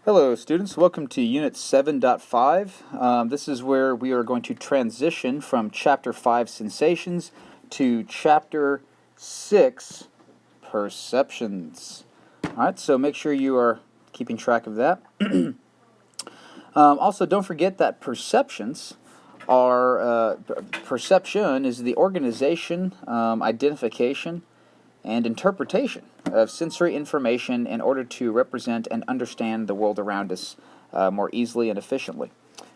Hello students, welcome to Unit 7.5. This is where we are going to transition from Chapter 5 Sensations to Chapter 6 Perceptions. Alright, so make sure you are keeping track of that. Also, don't forget that perceptions are, perception is the organization, identification, and interpretation of sensory information in order to represent and understand the world around us more easily and efficiently.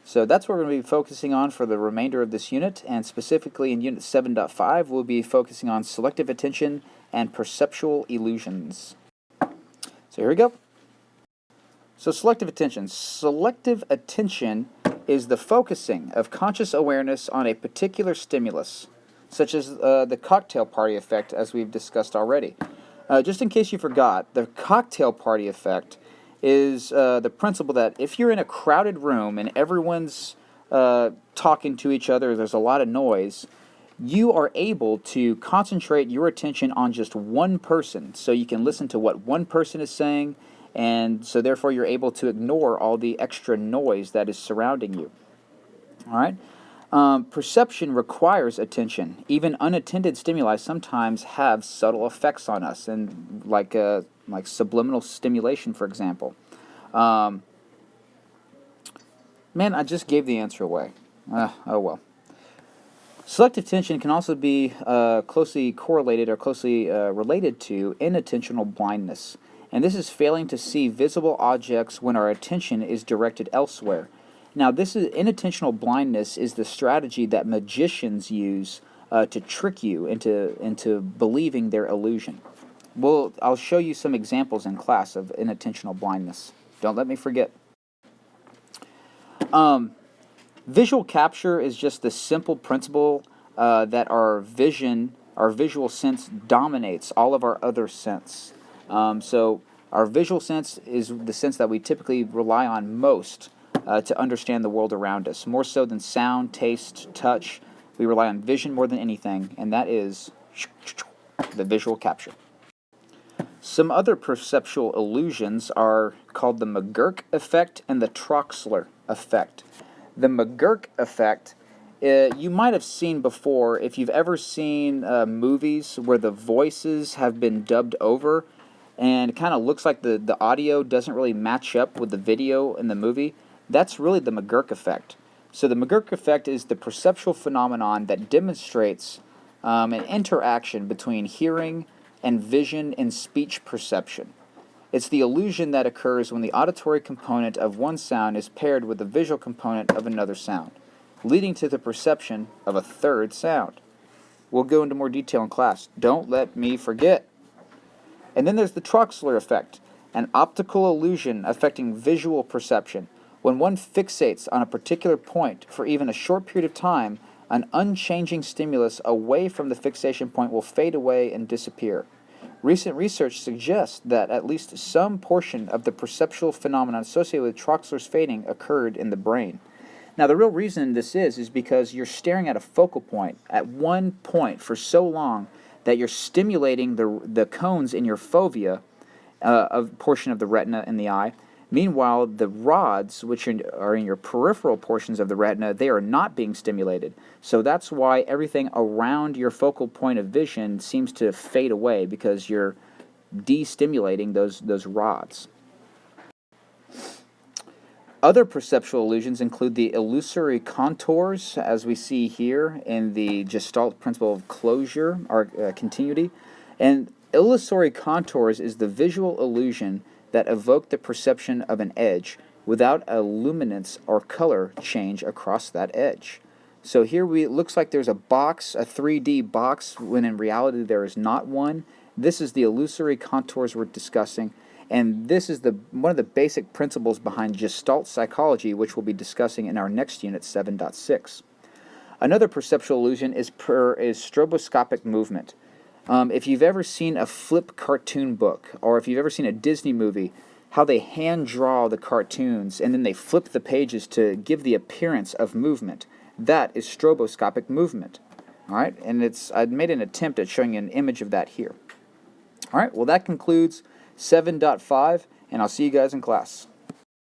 So that's what we're going to be focusing on for the remainder of this unit, and specifically in Unit 7.5 we'll be focusing on selective attention and perceptual illusions. So here we go. So selective attention. Selective attention is the focusing of conscious awareness on a particular stimulus, such as the cocktail party effect, as we've discussed already. Just in case you forgot, the cocktail party effect is the principle that if you're in a crowded room and everyone's talking to each other, there's a lot of noise, you are able to concentrate your attention on just one person, so you can listen to what one person is saying, and so therefore you're able to ignore all the extra noise that is surrounding you. All right? Perception requires attention. Even unattended stimuli sometimes have subtle effects on us, and like subliminal stimulation, for example. Man, I just gave the answer away. Oh well. Selective attention can also be closely correlated or closely related to inattentional blindness, and this is failing to see visible objects when our attention is directed elsewhere. Now, this is inattentional blindness is the strategy that magicians use to trick you into believing their illusion. Well, I'll show you some examples in class of inattentional blindness. Don't let me forget. Visual capture is just the simple principle that our visual sense dominates all of our other sense. So our visual sense is the sense that we typically rely on most to understand the world around us. More so than sound, taste, touch, we rely on vision more than anything, and that is the visual capture. Some other perceptual illusions are called the McGurk effect and the Troxler effect. The McGurk effect, you might have seen before if you've ever seen movies where the voices have been dubbed over and it kind of looks like the audio doesn't really match up with the video in the movie. That's really the McGurk effect. So the McGurk effect is the perceptual phenomenon that demonstrates an interaction between hearing and vision in speech perception. It's the illusion that occurs when the auditory component of one sound is paired with the visual component of another sound, leading to the perception of a third sound. We'll go into more detail in class. Don't let me forget. And then there's the Troxler effect, an optical illusion affecting visual perception. When one fixates on a particular point for even a short period of time, an unchanging stimulus away from the fixation point will fade away and disappear. Recent research suggests that at least some portion of the perceptual phenomenon associated with Troxler's fading occurred in the brain. Now, the real reason this is because you're staring at a focal point, at one point for so long that you're stimulating the cones in your fovea, a portion of the retina in the eye. Meanwhile, the rods, which are in your peripheral portions of the retina, they are not being stimulated. So that's why everything around your focal point of vision seems to fade away, because you're destimulating those rods. Other perceptual illusions include the illusory contours, as we see here in the Gestalt principle of closure, or continuity. And illusory contours is the visual illusion that evoke the perception of an edge without a luminance or color change across that edge. So here it looks like there's a box, a 3D box, when in reality there is not one. This is the illusory contours we're discussing, and this is one of the basic principles behind Gestalt psychology, which we'll be discussing in our next unit, 7.6. Another perceptual illusion is stroboscopic movement. If you've ever seen a flip cartoon book, or if you've ever seen a Disney movie, how they hand draw the cartoons and then they flip the pages to give the appearance of movement, that is stroboscopic movement. All right, and I've made an attempt at showing you an image of that here. All right, well, that concludes 7.5, and I'll see you guys in class.